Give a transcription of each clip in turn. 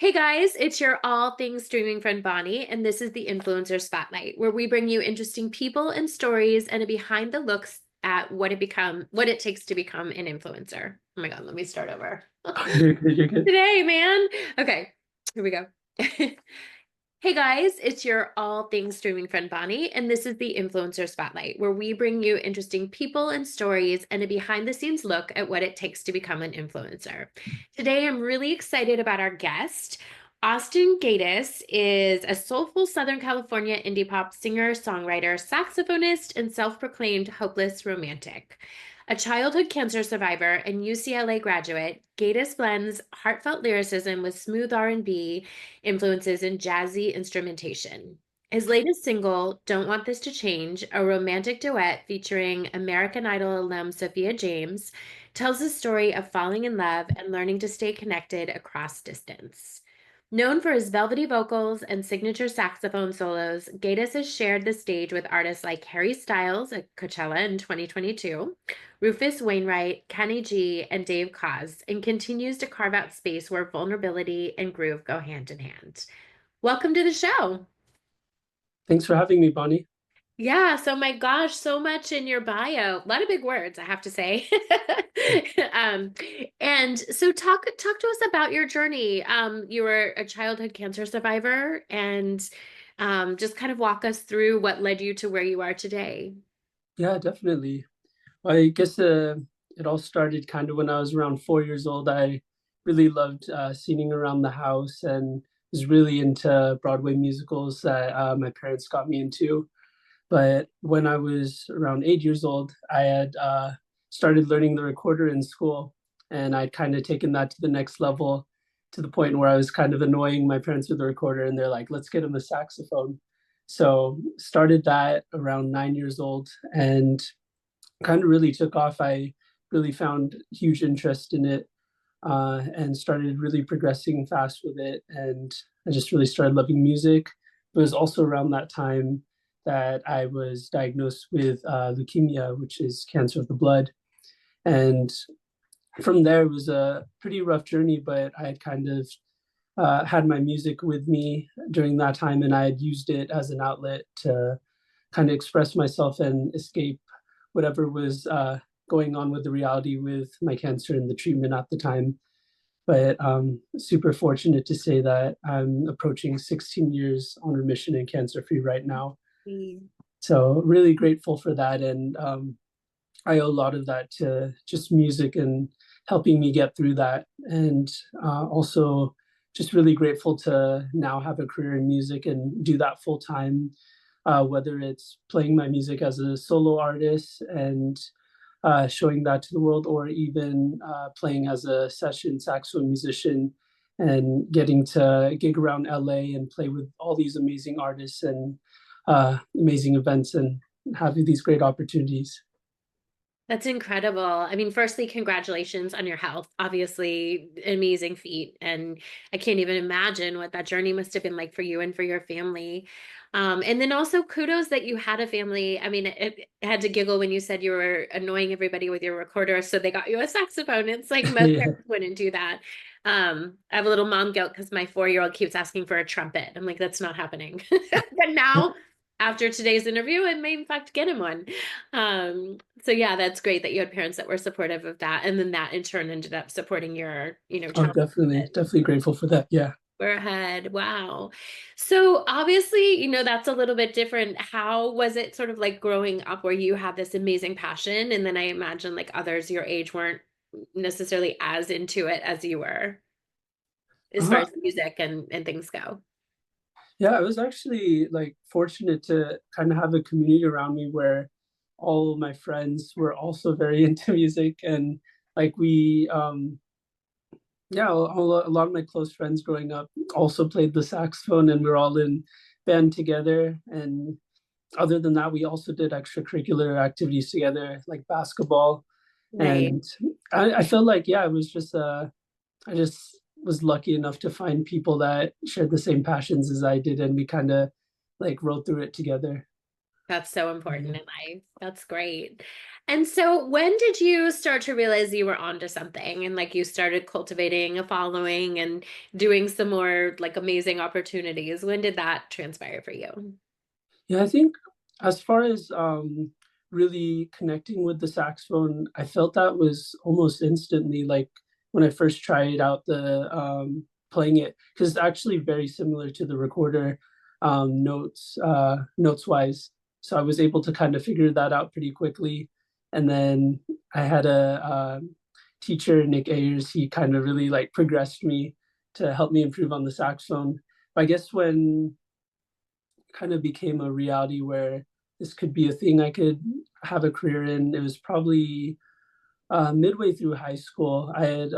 Hey guys, it's your all things streaming friend Bonnie, and this is the Influencer Spotlight, where we bring you interesting people and stories and a behind the looks at what it takes to become an influencer. Oh my God, let me start over. You're good, you're good. Today, man. Okay, here we go. Hey guys, it's your all things streaming friend Bonnie, and this is the Influencer Spotlight, where we bring you interesting people and stories and a behind the scenes look at what it takes to become an influencer. Today, I'm really excited about our guest. Austin Gatus is a soulful Southern California indie pop singer, songwriter, saxophonist, and self proclaimed hopeless romantic. A childhood cancer survivor and UCLA graduate, Gatus blends heartfelt lyricism with smooth R&B influences in jazzy instrumentation. His latest single, Don't Want This to Change, a romantic duet featuring American Idol alum Sophia James, tells the story of falling in love and learning to stay connected across distance. Known for his velvety vocals and signature saxophone solos, Gatus has shared the stage with artists like Harry Styles at Coachella in 2022, Rufus Wainwright, Kenny G, and Dave Koz, and continues to carve out space where vulnerability and groove go hand in hand. Welcome to the show. Thanks for having me, Bonnie. Yeah, so my gosh, so much in your bio. A lot of big words, I have to say. Um, and so talk to us about your journey. You were a childhood cancer survivor and just kind of walk us through what led you to where you are today. Yeah, definitely. I guess it all started kind of when I was around 4 years old. I really loved singing around the house and was really into Broadway musicals that my parents got me into. But when I was around 8 years old, I had started learning the recorder in school, and I'd kind of taken that to the next level to the point where I was kind of annoying my parents with the recorder, and they're like, "Let's get him a saxophone." So started that around 9 years old, and kind of really took off. I really found huge interest in it, and started really progressing fast with it. And I just really started loving music. It was also around that time that I was diagnosed with leukemia, which is cancer of the blood. And from there, it was a pretty rough journey, but I had kind of had my music with me during that time, and I had used it as an outlet to kind of express myself and escape whatever was going on with the reality with my cancer and the treatment at the time. But super fortunate to say that I'm approaching 16 years on remission and cancer free right now. Mm. So really grateful for that, and I owe a lot of that to just music and helping me get through that. And also just really grateful to now have a career in music and do that full time, whether it's playing my music as a solo artist and showing that to the world, or even playing as a session saxophone musician and getting to gig around LA and play with all these amazing artists and amazing events and having these great opportunities. That's incredible. I mean, firstly, congratulations on your health. Obviously, amazing feat. And I can't even imagine what that journey must have been like for you and for your family. And then also kudos that you had a family. I mean, I had to giggle when you said you were annoying everybody with your recorder, so they got you a saxophone. It's like most Yeah. parents wouldn't do that. I have a little mom guilt because my 4-year-old keeps asking for a trumpet. I'm like, that's not happening. But now, after today's interview, I may in fact get him one. So yeah, that's great that you had parents that were supportive of that. And then that in turn ended up supporting your, Oh, child. definitely, definitely grateful for that. Yeah. We're ahead. Wow. So obviously, that's a little bit different. How was it sort of like growing up where you had this amazing passion? And then I imagine like others your age weren't necessarily as into it as you were, as far Uh-huh. as music and things go. Yeah, I was actually like fortunate to kind of have a community around me where all of my friends were also very into music, and like we yeah, a lot of my close friends growing up also played the saxophone, and we were all in band together. And other than that, we also did extracurricular activities together, like basketball. Right. And I felt like, yeah, it was just, I just was lucky enough to find people that shared the same passions as I did, and we kind of like rode through it together. That's so important Yeah. in life. That's great. And so when did you start to realize you were onto something and like you started cultivating a following and doing some more like amazing opportunities? When did that transpire for you? Yeah, I think as far as really connecting with the saxophone, I felt that was almost instantly, like when I first tried out the playing it, because it's actually very similar to the recorder notes wise. So I was able to kind of figure that out pretty quickly. And then I had a teacher, Nick Ayers. He kind of really like progressed me to help me improve on the saxophone. But I guess when kind of became a reality where this could be a thing I could have a career in. It was probably midway through high school. I had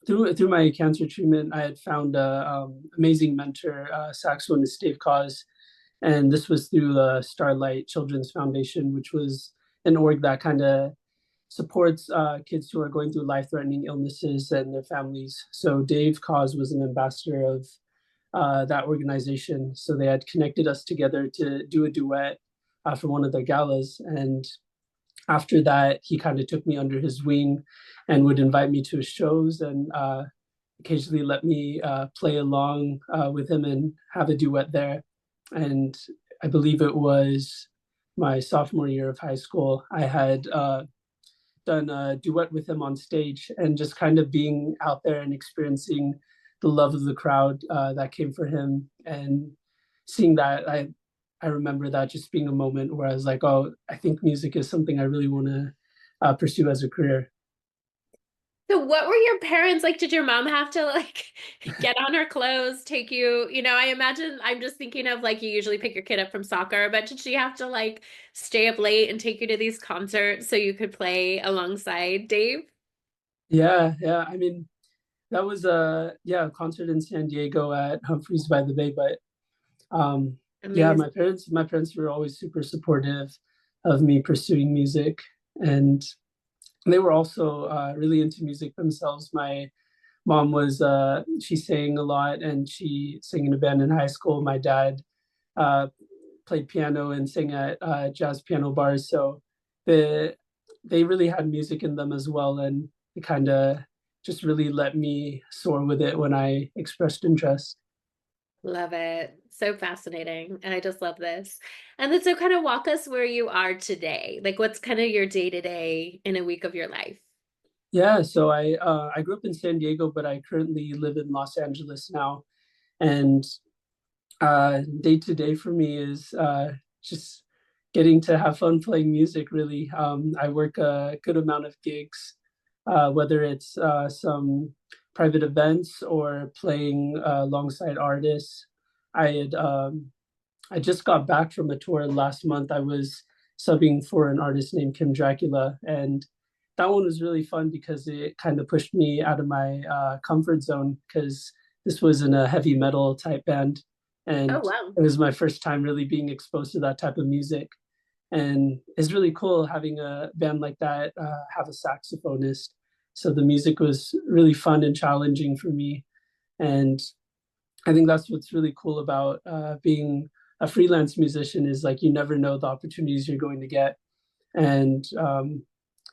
through my cancer treatment, I had found a amazing mentor, saxophonist Dave Cause, and this was through the Starlight Children's Foundation, which was an org that kind of supports kids who are going through life-threatening illnesses and their families. So Dave Cause was an ambassador of that organization. So they had connected us together to do a duet for one of their galas. And after that, he kind of took me under his wing and would invite me to his shows and occasionally let me play along with him and have a duet there. And I believe it was my sophomore year of high school. I had done a duet with him on stage, and just kind of being out there and experiencing the love of the crowd that came for him, and seeing that, I remember that just being a moment where I was like, oh, I think music is something I really want to pursue as a career. So what were your parents like? Did your mom have to like get on her clothes, take you, I imagine I'm just thinking of like you usually pick your kid up from soccer, but did she have to like stay up late and take you to these concerts so you could play alongside Dave? Yeah. I mean, that was a concert in San Diego at Humphreys by the Bay, but yeah, Amazing. my parents were always super supportive of me pursuing music, and they were also really into music themselves. My mom was she sang a lot, and she sang in a band in high school. My dad uh, played piano and sang at jazz piano bars, so the they really had music in them as well, and it kind of just really let me soar with it when I expressed interest. Love it. So fascinating. And I just love this. And then so kind of walk us where you are today. Like what's kind of your day to day in a week of your life? Yeah, so I grew up in San Diego, but I currently live in Los Angeles now, and day to day for me is just getting to have fun playing music. Really, I work a good amount of gigs, whether it's some private events or playing alongside artists. I had I just got back from a tour last month. I was subbing for an artist named Kim Dracula, and that one was really fun because it kind of pushed me out of my comfort zone, because this was in a heavy metal type band, Oh, and wow. it was my first time really being exposed to that type of music. And it's really cool having a band like that have a saxophonist. So the music was really fun and challenging for me, and I think that's what's really cool about being a freelance musician, is like you never know the opportunities you're going to get, and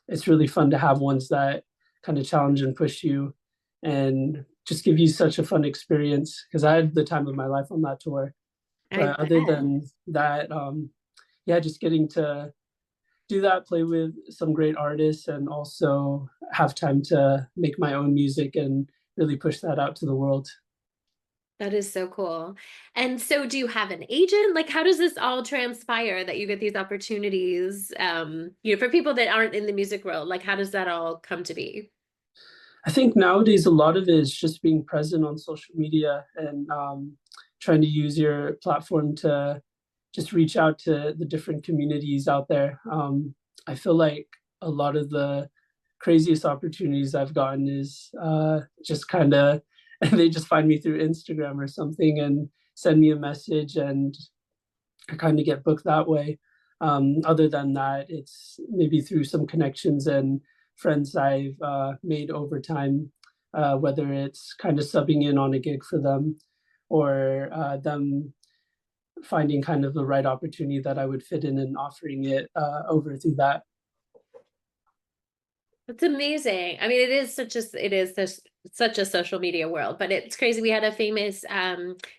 it's really fun to have ones that kind of challenge and push you, and just give you such a fun experience. Because I had the time of my life on that tour. I But other bet. than that, yeah, just getting to do that, play with some great artists, and also have time to make my own music and really push that out to the world. That is so cool. And so do you have an agent? Like how does this all transpire that you get these opportunities for people that aren't in the music world? Like how does that all come to be? I think nowadays a lot of it is just being present on social media, and trying to use your platform to just reach out to the different communities out there. I feel like a lot of the craziest opportunities I've gotten is just kind of they just find me through Instagram or something and send me a message, and I kind of get booked that way. Other than that, it's maybe through some connections and friends I've made over time, whether it's kind of subbing in on a gig for them, or them finding kind of the right opportunity that I would fit in and offering it over through that. That's amazing. I mean, such a social media world, but it's crazy. We had a famous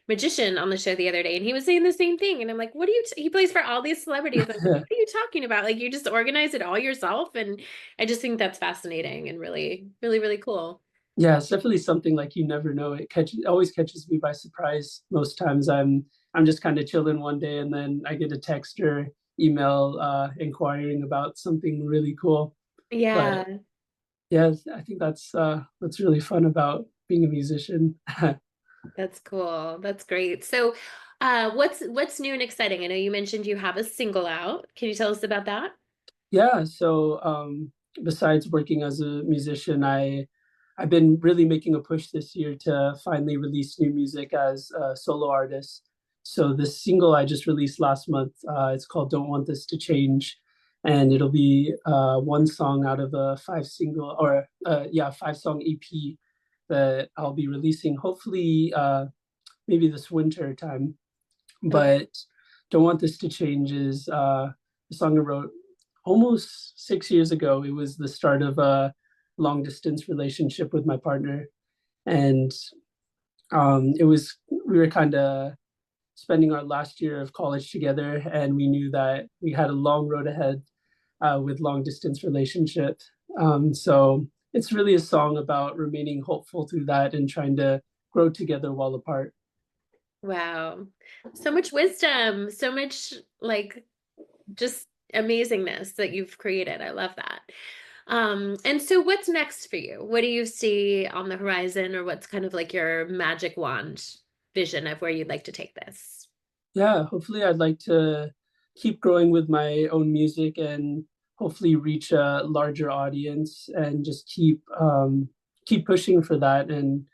magician on the show the other day, and he was saying the same thing. And I'm like, "What do you?" He plays for all these celebrities. I'm like, "What are you talking about? Like, you just organize it all yourself?" And I just think that's fascinating and really, really, really cool. Yeah, it's definitely something like you never know. It always catches me by surprise. Most times I'm just kind of chilling one day and then I get a text or email inquiring about something really cool. But Yeah, yeah, I think that's what's really fun about being a musician. that's cool. That's great. So, what's new and exciting? I know you mentioned you have a single out. Can you tell us about that? Yeah, so besides working as a musician, I've been really making a push this year to finally release new music as a solo artist. So this single I just released last month, it's called "Don't Want This to Change," and it'll be one song out of a five song EP that I'll be releasing hopefully maybe this winter time. Okay. But "Don't Want This to Change" is a song I wrote almost 6 years ago. It was the start of a long distance relationship with my partner, and it was we were kind of spending our last year of college together, and we knew that we had a long road ahead with long distance relationship. So it's really a song about remaining hopeful through that and trying to grow together while apart. Wow. So much wisdom, so much like just amazingness that you've created. I love that. And so what's next for you? What do you see on the horizon, or what's kind of like your magic wand vision of where you'd like to take this? Yeah, hopefully I'd like to keep growing with my own music and hopefully reach a larger audience and just keep pushing for that. And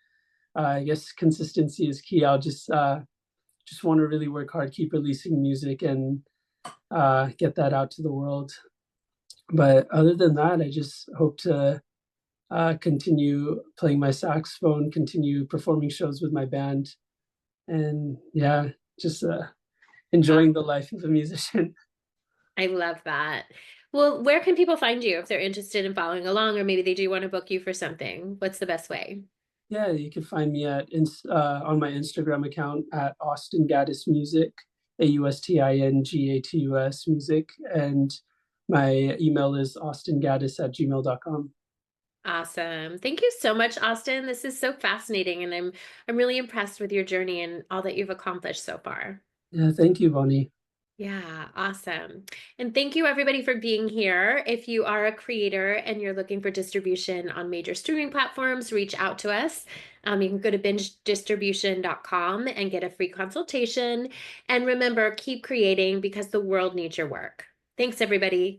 I guess consistency is key. I'll just want to really work hard, keep releasing music and get that out to the world. But other than that, I just hope to continue playing my saxophone, continue performing shows with my band, and yeah, just Uh, enjoying the life of a musician. I love that. Well, where can people find you if they're interested in following along, or maybe they do want to book you for something? What's the best way? Yeah, you can find me on my Instagram account at Austin Gatus Music, AUSTINGATUS Music, and my email is austingatus@gmail.com. Awesome. Thank you so much, Austin. This is so fascinating, and I'm really impressed with your journey and all that you've accomplished so far. Yeah, thank you, Bonnie. Yeah, awesome. And thank you everybody for being here. If you are a creator and you're looking for distribution on major streaming platforms, reach out to us. You can go to bingedistribution.com and get a free consultation. And remember, keep creating because the world needs your work. Thanks, everybody.